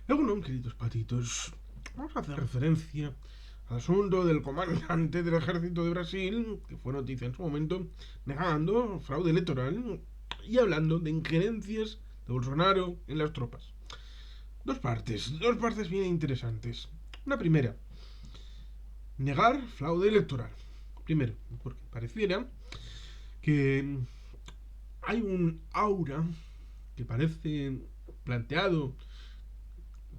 Bueno, queridos patitos, vamos a hacer referencia al asunto del comandante del ejército de Brasil, que fue noticia en su momento, negando fraude electoral y hablando de injerencias de Bolsonaro en las tropas. Dos partes bien interesantes. La primera, negar fraude electoral. Primero, porque pareciera que hay un aura que parece planteado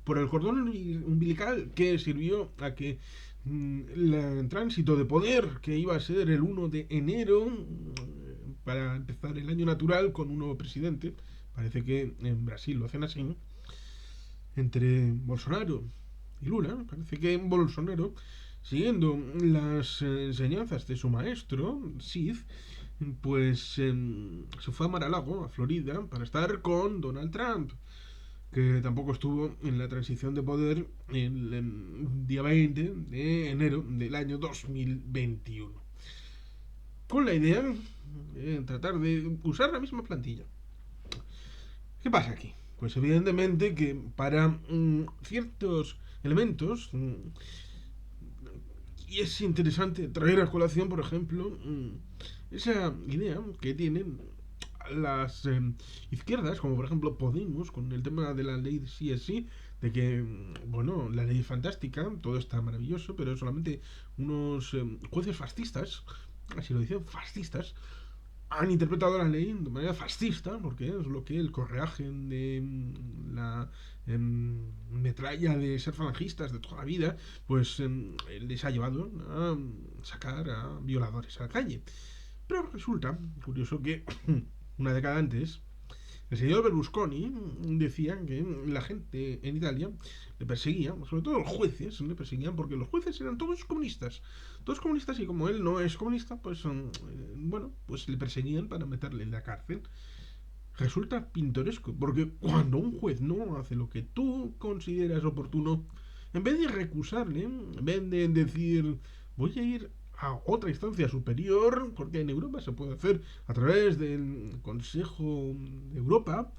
por el cordón umbilical que sirvió a que el tránsito de poder que iba a ser el 1 de enero para empezar el año natural con un nuevo presidente, parece que en Brasil lo hacen así, entre Bolsonaro y Lula, parece que Bolsonaro, siguiendo las enseñanzas de su maestro, Sid, pues se fue a Mar-a-Lago, a Florida, para estar con Donald Trump, que tampoco estuvo en la transición de poder el día 20 de enero del año 2021. Con la idea de tratar de usar la misma plantilla. ¿Qué pasa aquí? Pues evidentemente que para ciertos elementos, y es interesante traer a colación, por ejemplo, esa idea que tienen las izquierdas, como por ejemplo Podemos, con el tema de la ley de sí es sí, de que, bueno, la ley es fantástica, todo está maravilloso, pero solamente unos jueces fascistas, así lo dicen, fascistas, han interpretado la ley de manera fascista, porque es lo que el correaje de la metralla de ser falangistas de toda la vida, pues les ha llevado a sacar a violadores a la calle. Pero resulta curioso que una década antes, el señor Berlusconi decía que la gente en Italia le perseguía, sobre todo los jueces le perseguían porque los jueces eran todos comunistas. Todos comunistas y como él no es comunista, pues bueno, pues le perseguían para meterle en la cárcel. Resulta pintoresco, porque cuando un juez no hace lo que tú consideras oportuno, en vez de recusarle, en vez de decir voy a ir a otra instancia superior, porque en Europa se puede hacer a través del Consejo de Europa,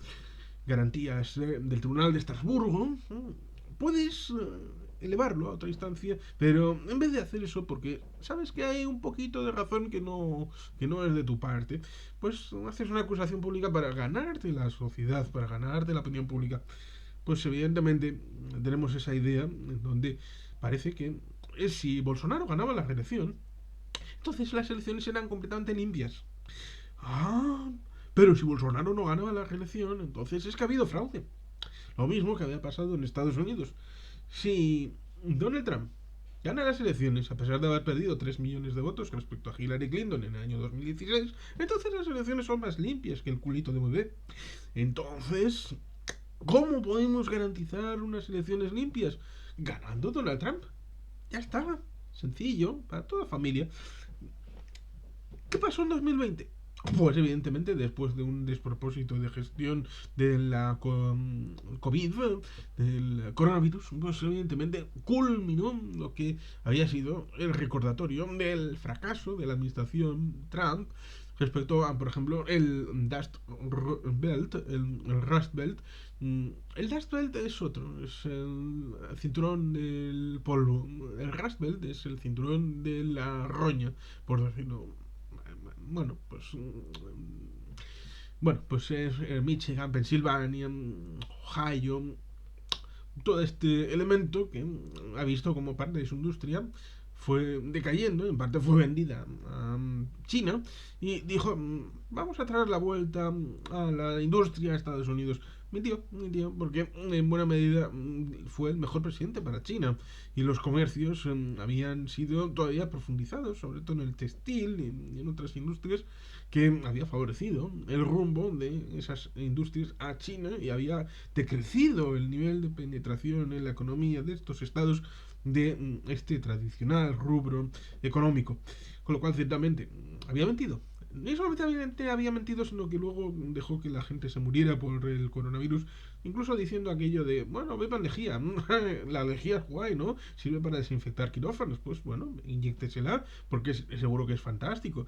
garantías del Tribunal de Estrasburgo, puedes elevarlo a otra instancia, pero en vez de hacer eso, porque sabes que hay un poquito de razón que no es de tu parte, pues haces una acusación pública para ganarte la sociedad, para ganarte la opinión pública. Pues evidentemente tenemos esa idea en donde parece que si Bolsonaro ganaba la reelección, entonces las elecciones eran completamente limpias. Ah, pero si Bolsonaro no ganaba la reelección, entonces es que ha habido fraude. Lo mismo que había pasado en Estados Unidos. Si Donald Trump gana las elecciones a pesar de haber perdido 3 millones de votos respecto a Hillary Clinton en el año 2016, entonces las elecciones son más limpias que el culito de bebé. Entonces, ¿cómo podemos garantizar unas elecciones limpias? Ganando Donald Trump. Ya está. Sencillo, para toda familia. ¿Qué pasó en 2020? Pues evidentemente después de un despropósito de gestión de la COVID, del coronavirus, pues evidentemente culminó lo que había sido el recordatorio del fracaso de la administración Trump respecto a, por ejemplo, el Dust Belt, el Rust Belt. El Dust Belt es otro, es el cinturón del polvo. El Rust Belt es el cinturón de la roña, por decirlo. Bueno, pues bueno, pues es Michigan, Pensilvania, Ohio, todo este elemento que ha visto como parte de su industria fue decayendo, en parte fue vendida a China y dijo, vamos a traer la vuelta a la industria a Estados Unidos. Mi tío, porque en buena medida fue el mejor presidente para China y los comercios habían sido todavía profundizados, sobre todo en el textil y en otras industrias que había favorecido el rumbo de esas industrias a China y había decrecido el nivel de penetración en la economía de estos estados de este tradicional rubro económico. Con lo cual, ciertamente, había mentido. No solamente había mentido, sino que luego dejó que la gente se muriera por el coronavirus, incluso diciendo aquello de, bueno, beban lejía, la lejía es guay, ¿no? Sirve para desinfectar quirófanos, pues bueno, inyéctesela, porque seguro que es fantástico.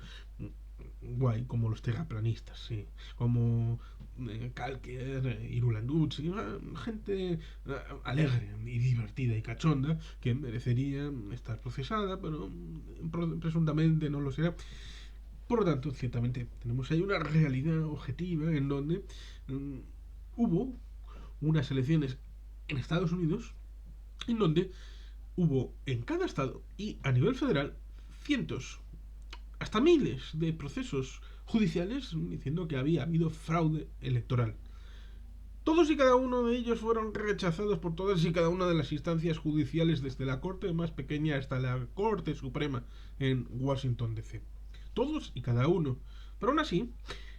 guay, como los terraplanistas, sí, como Kalker, Irulandutzi, gente alegre y divertida y cachonda que merecería estar procesada, pero presuntamente no lo será. Por lo tanto, ciertamente tenemos ahí una realidad objetiva en donde mm, hubo unas elecciones en Estados Unidos en donde hubo en cada estado y a nivel federal cientos, hasta miles de procesos judiciales diciendo que había habido fraude electoral. Todos y cada uno de ellos fueron rechazados por todas y cada una de las instancias judiciales, desde la corte más pequeña hasta la Corte Suprema en Washington, D.C. Todos y cada uno. Pero aún así,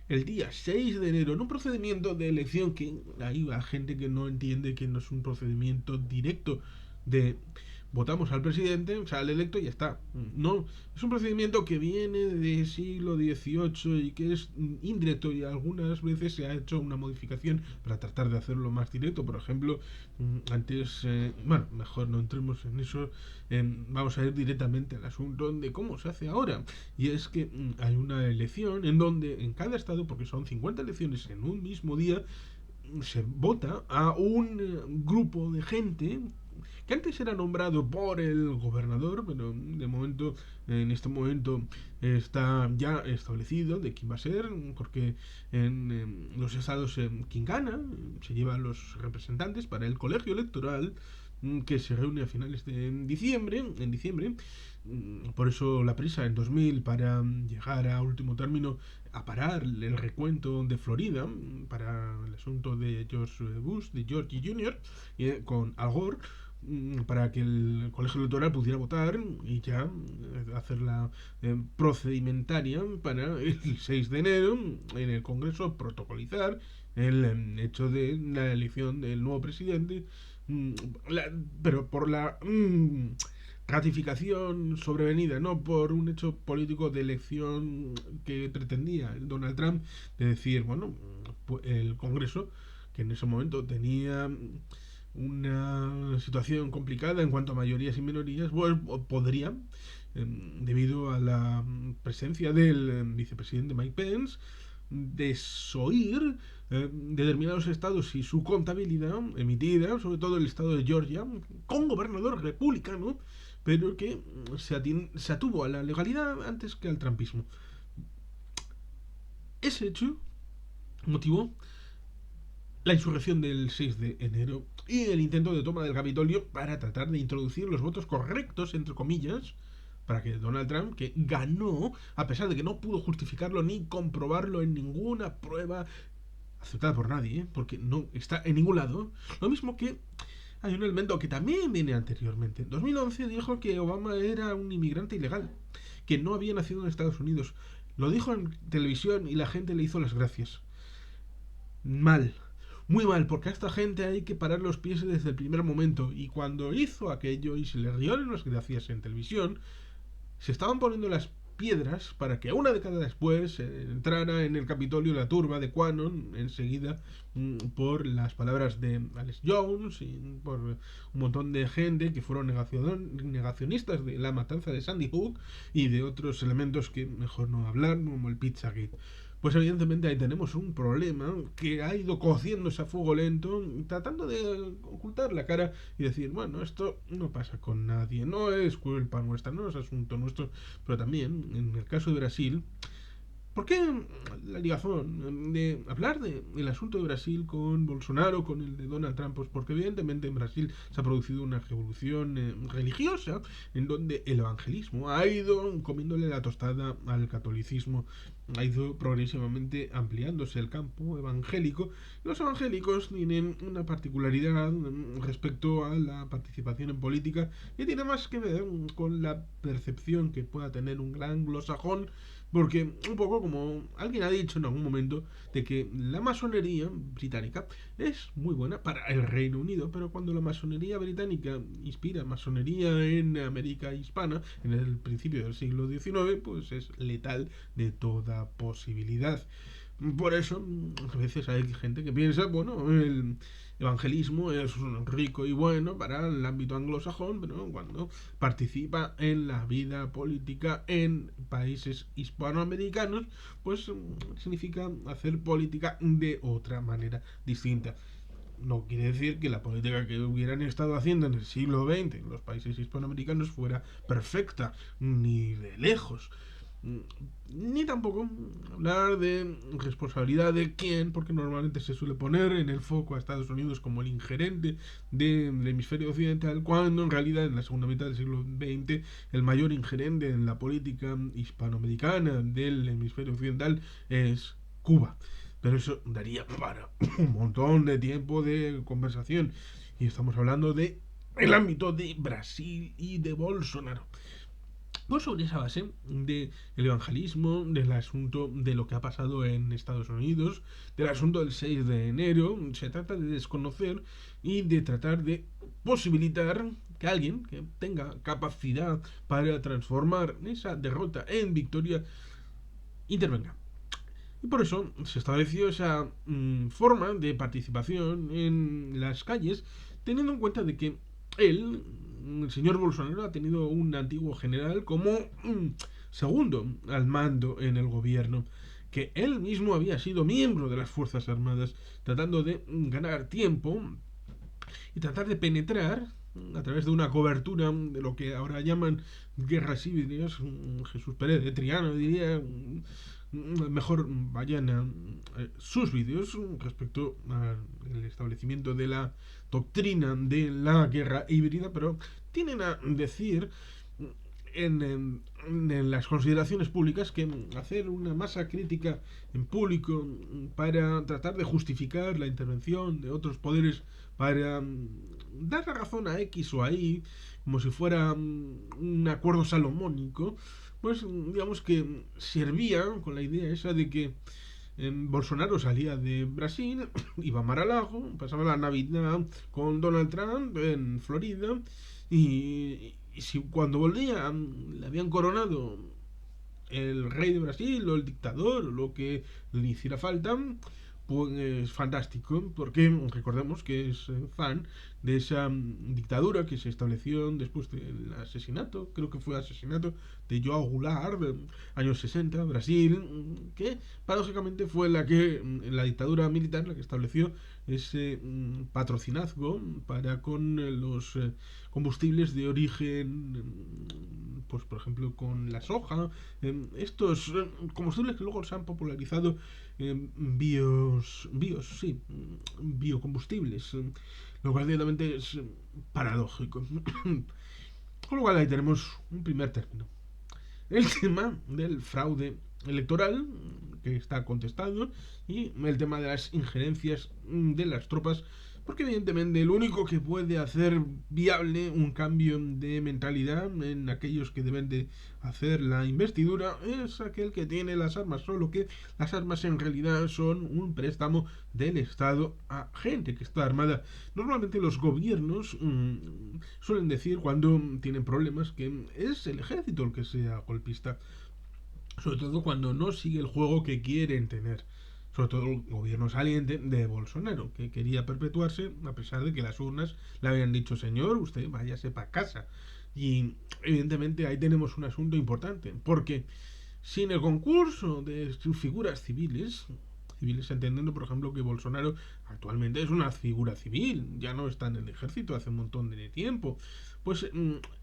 el día 6 de enero, en un procedimiento de elección que hay gente que no entiende que no es un procedimiento directo de votamos al presidente, sale electo y ya está. No, es un procedimiento que viene del siglo XVIII y que es indirecto, y algunas veces se ha hecho una modificación para tratar de hacerlo más directo. Por ejemplo, antes, bueno, mejor no entremos en eso, vamos a ir directamente al asunto de cómo se hace ahora. Y es que hay una elección en donde en cada estado, porque son 50 elecciones en un mismo día, se vota a un grupo de gente que antes era nombrado por el gobernador, pero de momento, en este momento, está ya establecido de quién va a ser, porque en los estados, quien gana se lleva a los representantes para el colegio electoral, que se reúne a finales de diciembre. Por eso la prisa en 2000 para llegar a último término a parar el recuento de Florida para el asunto de George Bush, de George Jr., con Al Gore, para que el colegio electoral pudiera votar y ya hacer la procedimentaria para el 6 de enero en el Congreso protocolizar el hecho de la elección del nuevo presidente, mm, pero por la ratificación sobrevenida, no por un hecho político de elección que pretendía Donald Trump, de decir, bueno, el Congreso, que en ese momento tenía una situación complicada en cuanto a mayorías y minorías, pues podría, debido a la presencia del vicepresidente Mike Pence, desoír determinados estados y su contabilidad emitida, sobre todo el estado de Georgia, con gobernador republicano, pero que se atuvo a la legalidad antes que al trumpismo. Ese hecho motivó la insurrección del 6 de enero y el intento de toma del Capitolio para tratar de introducir los votos correctos, entre comillas, para que Donald Trump, que ganó, a pesar de que no pudo justificarlo ni comprobarlo en ninguna prueba aceptada por nadie, porque no está en ningún lado, lo mismo que hay un elemento que también viene anteriormente. En 2011 dijo que Obama era un inmigrante ilegal, que no había nacido en Estados Unidos. Lo dijo en televisión y la gente le hizo las gracias. Mal, muy mal, porque a esta gente hay que parar los pies desde el primer momento. Y cuando hizo aquello y se le rieron las gracias en televisión, se estaban poniendo las piedras para que una década después entrara en el Capitolio la turba de Quanon, enseguida por las palabras de Alex Jones y por un montón de gente que fueron negacionistas de la matanza de Sandy Hook y de otros elementos que mejor no hablar, como el Pizzagate. Pues evidentemente ahí tenemos un problema que ha ido cociéndose a fuego lento, tratando de ocultar la cara y decir, bueno, esto no pasa con nadie, no es culpa nuestra, no es asunto nuestro. Pero también, en el caso de Brasil, ¿por qué la ligazón de hablar del asunto de Brasil con Bolsonaro, con el de Donald Trump? Pues porque evidentemente en Brasil se ha producido una revolución religiosa en donde el evangelismo ha ido comiéndole la tostada al catolicismo, ha ido progresivamente ampliándose el campo evangélico. Los evangélicos tienen una particularidad respecto a la participación en política que tiene más que ver con la percepción que pueda tener un gran anglosajón, porque un poco como alguien ha dicho en algún momento, de que la masonería británica es muy buena para el Reino Unido, pero cuando la masonería británica inspira masonería en América hispana, en el principio del siglo XIX, pues es letal de toda posibilidad. Por eso, a veces hay gente que piensa, bueno, el evangelismo es rico y bueno para el ámbito anglosajón, pero cuando participa en la vida política en países hispanoamericanos, pues significa hacer política de otra manera distinta. No quiere decir que la política que hubieran estado haciendo en el siglo XX en los países hispanoamericanos fuera perfecta, ni de lejos. Ni tampoco hablar de responsabilidad de quién, porque normalmente se suele poner en el foco a Estados Unidos como el ingerente del hemisferio occidental, cuando en realidad en la segunda mitad del siglo XX el mayor ingerente en la política hispanoamericana del hemisferio occidental es Cuba. Pero eso daría para un montón de tiempo de conversación. Y estamos hablando de el ámbito de Brasil y de Bolsonaro. Pues sobre esa base del evangelismo, del asunto de lo que ha pasado en Estados Unidos, del asunto del 6 de enero, se trata de desconocer y de tratar de posibilitar que alguien que tenga capacidad para transformar esa derrota en victoria intervenga. Y por eso se estableció esa forma de participación en las calles, teniendo en cuenta de que él, el señor Bolsonaro, ha tenido un antiguo general como segundo al mando en el gobierno, que él mismo había sido miembro de las Fuerzas Armadas, tratando de ganar tiempo y tratar de penetrar a través de una cobertura de lo que ahora llaman guerras civiles. Jesús Pérez de Triano diría, mejor vayan a sus vídeos respecto al establecimiento de la doctrina de la guerra híbrida, pero tienen a decir en las consideraciones públicas que hacer una masa crítica en público para tratar de justificar la intervención de otros poderes para dar la razón a X o a Y como si fuera un acuerdo salomónico, pues digamos que servía con la idea esa de que Bolsonaro salía de Brasil, iba a Mar-a-Lago, pasaba la Navidad con Donald Trump en Florida y si cuando volvía le habían coronado el rey de Brasil o el dictador o lo que le hiciera falta, pues fantástico, porque recordemos que es fan de esa dictadura que se estableció después del asesinato, creo que fue asesinato de João Goulart, años 60, Brasil, que paradójicamente fue la dictadura militar la que estableció ese patrocinazgo para con los combustibles de origen, pues por ejemplo con la soja, estos combustibles que luego se han popularizado, sí, biocombustibles, lo cual ciertamente es paradójico. Con lo cual ahí tenemos un primer término. El tema del fraude electoral, que está contestado, y el tema de las injerencias de las tropas, porque evidentemente lo único que puede hacer viable un cambio de mentalidad en aquellos que deben de hacer la investidura es aquel que tiene las armas, solo que las armas en realidad son un préstamo del Estado a gente que está armada. Normalmente los gobiernos suelen decir cuando tienen problemas que es el ejército el que sea golpista, sobre todo cuando no sigue el juego que quieren tener. Sobre todo el gobierno saliente de Bolsonaro, que quería perpetuarse a pesar de que las urnas le habían dicho: señor, usted váyase para casa. Y evidentemente ahí tenemos un asunto importante, porque sin el concurso de sus figuras civiles, entendiendo por ejemplo que Bolsonaro actualmente es una figura civil, ya no está en el ejército hace un montón de tiempo, pues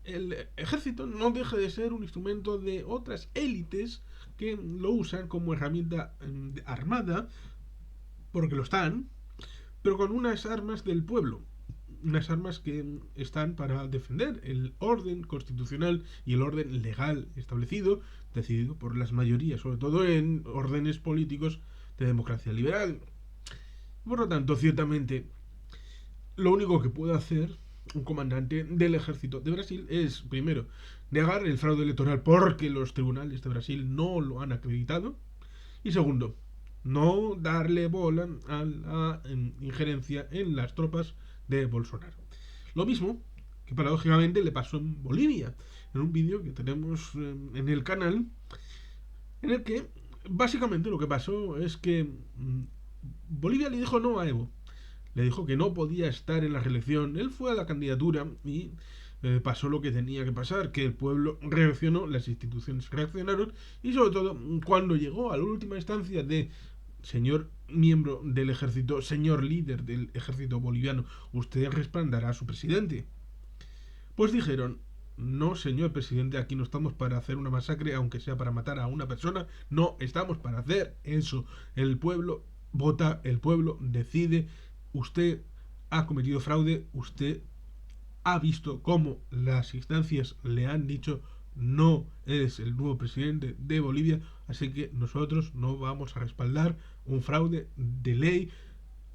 el ejército no deja de ser un instrumento de otras élites que lo usan como herramienta armada, porque lo están, pero con unas armas del pueblo, unas armas que están para defender el orden constitucional y el orden legal establecido, decidido por las mayorías, sobre todo en órdenes políticos de democracia liberal. Por lo tanto, ciertamente, lo único que puede hacer un comandante del ejército de Brasil es, primero, negar el fraude electoral porque los tribunales de Brasil no lo han acreditado, y segundo, no darle bola a la injerencia en las tropas de Bolsonaro. Lo mismo que paradójicamente le pasó en Bolivia, en un vídeo que tenemos en el canal, en el que Básicamente lo que pasó es que Bolivia le dijo no a Evo. Le dijo que no podía estar en la reelección. Él fue a la candidatura y pasó lo que tenía que pasar, que el pueblo reaccionó, las instituciones reaccionaron y sobre todo cuando llegó a la última instancia de señor miembro del ejército, señor líder del ejército boliviano, usted respaldará a su presidente. Pues dijeron, no, señor presidente, aquí no estamos para hacer una masacre, aunque sea para matar a una persona. No estamos para hacer eso. El pueblo vota, el pueblo decide. Usted ha cometido fraude, usted ha visto cómo las instancias le han dicho no es el nuevo presidente de Bolivia, así que nosotros no vamos a respaldar un fraude de ley,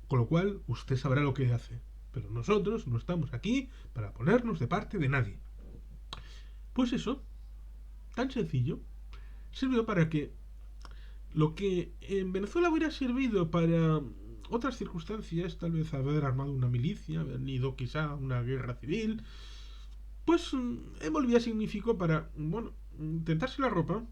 con lo cual usted sabrá lo que hace. Pero nosotros no estamos aquí para ponernos de parte de nadie. Pues eso, tan sencillo, sirvió para que lo que en Venezuela hubiera servido para otras circunstancias, tal vez haber armado una milicia, haber ido quizá a una guerra civil, pues en Bolivia significó para, bueno, tentarse la ropa,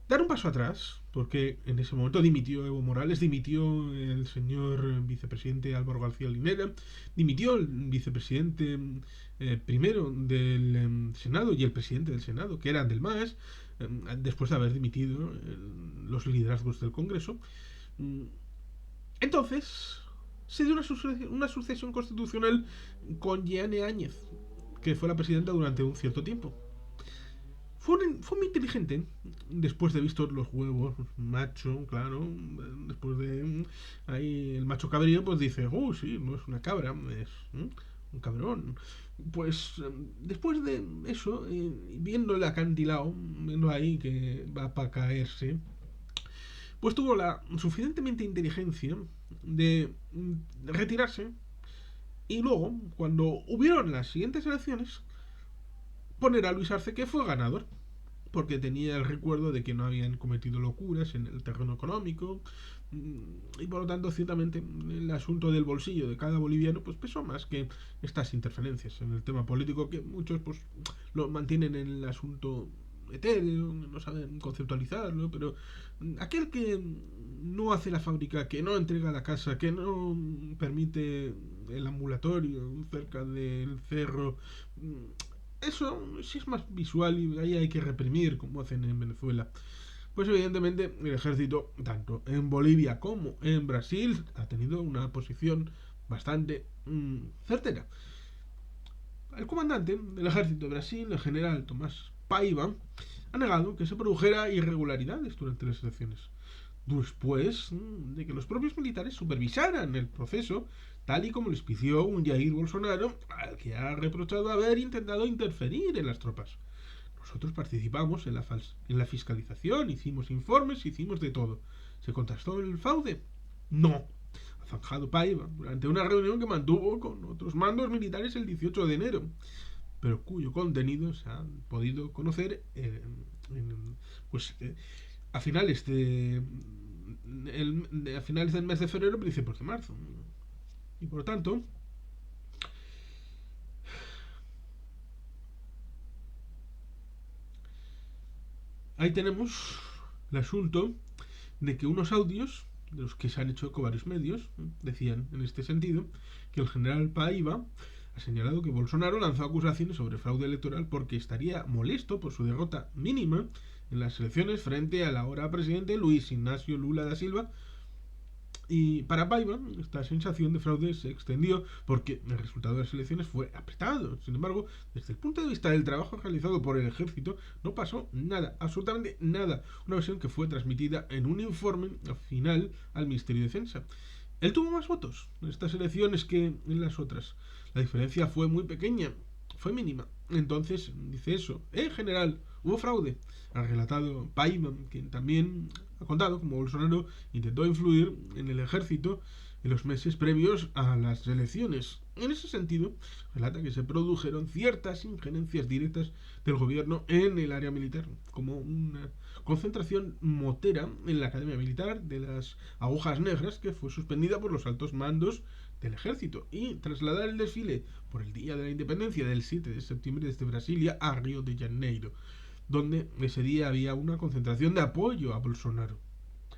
dar un paso atrás, porque en ese momento dimitió Evo Morales, dimitió el señor vicepresidente Álvaro García Linera, dimitió el vicepresidente primero del Senado y el presidente del Senado, que eran del MAS, después de haber dimitido los liderazgos del Congreso. Entonces, se dio una sucesión constitucional con Jeanne Áñez, que fue la presidenta durante un cierto tiempo. Fue muy inteligente, después de visto los huevos, macho, claro, después de ahí el macho cabrío, pues dice, sí, no es una cabra, es un cabrón. Pues después de eso, viendo el acantilado, viendo ahí que va para caerse, pues tuvo la suficientemente inteligencia de retirarse y luego, cuando hubieron las siguientes elecciones, poner a Luis Arce, que fue ganador, porque tenía el recuerdo de que no habían cometido locuras en el terreno económico, y por lo tanto, ciertamente, el asunto del bolsillo de cada boliviano pues pesó más que estas interferencias en el tema político, que muchos pues lo mantienen en el asunto etéreo, no saben conceptualizarlo, pero aquel que no hace la fábrica, que no entrega la casa, que no permite el ambulatorio cerca del cerro, eso sí es más visual y ahí hay que reprimir, como hacen en Venezuela. Pues evidentemente el ejército, tanto en Bolivia como en Brasil, ha tenido una posición bastante certera. El comandante del ejército de Brasil, el general Tomás Paiva, ha negado que se produjera irregularidades durante las elecciones, después de que los propios militares supervisaran el proceso, tal y como les pidió un Jair Bolsonaro, al que ha reprochado haber intentado interferir en las tropas. Nosotros participamos en la fiscalización, hicimos informes, hicimos de todo. ¿Se contrastó el fraude? No. Ha zanjado Paiva durante una reunión que mantuvo con otros mandos militares el 18 de enero, pero cuyo contenido se ha podido conocer a finales a finales del mes de febrero, principios de marzo. Y por lo tanto, ahí tenemos el asunto de que unos audios, de los que se han hecho eco varios medios, decían en este sentido que el general Paiva ha señalado que Bolsonaro lanzó acusaciones sobre fraude electoral porque estaría molesto por su derrota mínima en las elecciones frente al ahora presidente Luis Ignacio Lula da Silva. Y para Paiva, esta sensación de fraude se extendió porque el resultado de las elecciones fue apretado. Sin embargo, desde el punto de vista del trabajo realizado por el ejército, no pasó nada, absolutamente nada. Una versión que fue transmitida en un informe final al Ministerio de Defensa. Él tuvo más votos en estas elecciones que en las otras. La diferencia fue muy pequeña, fue mínima. Entonces, dice eso, general, hubo fraude. Ha relatado Paiva, que también ha contado como Bolsonaro intentó influir en el ejército en los meses previos a las elecciones. En ese sentido, relata que se produjeron ciertas injerencias directas del gobierno en el área militar, como una concentración motera en la Academia Militar de las Agujas Negras, que fue suspendida por los altos mandos del ejército, y trasladar el desfile por el Día de la Independencia del 7 de septiembre desde Brasilia a Río de Janeiro. donde ese día había una concentración de apoyo a Bolsonaro.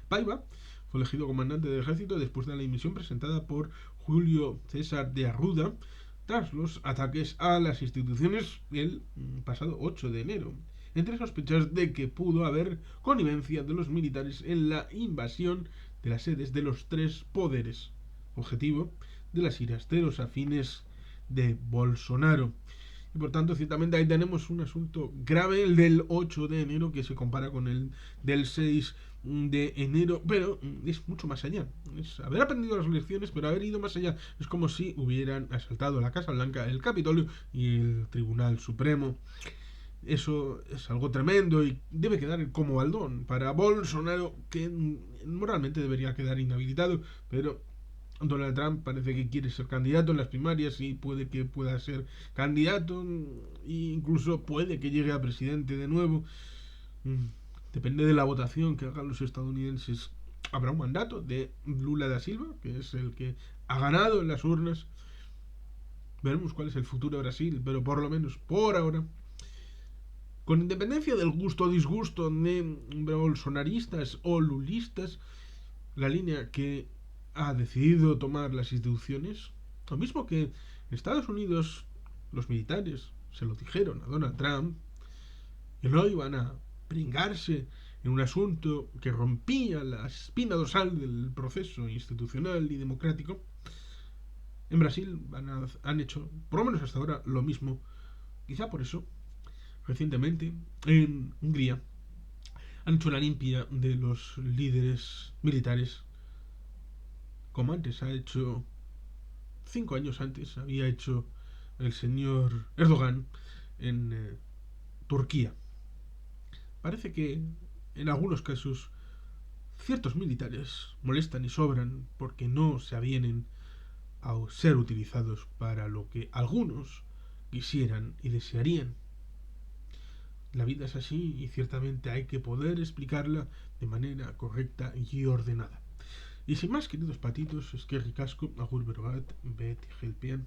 Paiva fue elegido comandante del ejército después de la dimisión presentada por Julio César de Arruda tras los ataques a las instituciones el pasado 8 de enero, entre sospechas de que pudo haber connivencia de los militares en la invasión de las sedes de los tres poderes, objetivo de las iras de los afines de Bolsonaro. Y por tanto, ciertamente ahí tenemos un asunto grave, el del 8 de enero, que se compara con el del 6 de enero, pero es mucho más allá. Es haber aprendido las lecciones, pero haber ido más allá. Es como si hubieran asaltado la Casa Blanca, el Capitolio y el Tribunal Supremo. Eso es algo tremendo y debe quedar como baldón para Bolsonaro, que moralmente debería quedar inhabilitado, pero Donald Trump parece que quiere ser candidato en las primarias y puede que pueda ser candidato e incluso puede que llegue a presidente de nuevo. Depende de la votación que hagan los estadounidenses. Habrá un mandato de Lula da Silva, que es el que ha ganado en las urnas. Veremos cuál es el futuro de Brasil, pero por lo menos por ahora, con independencia del gusto o disgusto de bolsonaristas o lulistas, la línea que ha decidido tomar las instituciones, lo mismo que en Estados Unidos los militares se lo dijeron a Donald Trump, que no iban a pringarse en un asunto que rompía la espina dorsal del proceso institucional y democrático. En Brasil han hecho, por lo menos hasta ahora, lo mismo. Quizá por eso, recientemente, en Hungría, han hecho la limpia de los líderes militares, como antes ha hecho 5 años antes, había hecho el señor Erdogan en Turquía. Parece que en algunos casos ciertos militares molestan y sobran porque no se avienen a ser utilizados para lo que algunos quisieran y desearían. La vida es así y ciertamente hay que poder explicarla de manera correcta y ordenada. Y sin más, queridos patitos, es que ricasco, agur berogat, bet, helpien.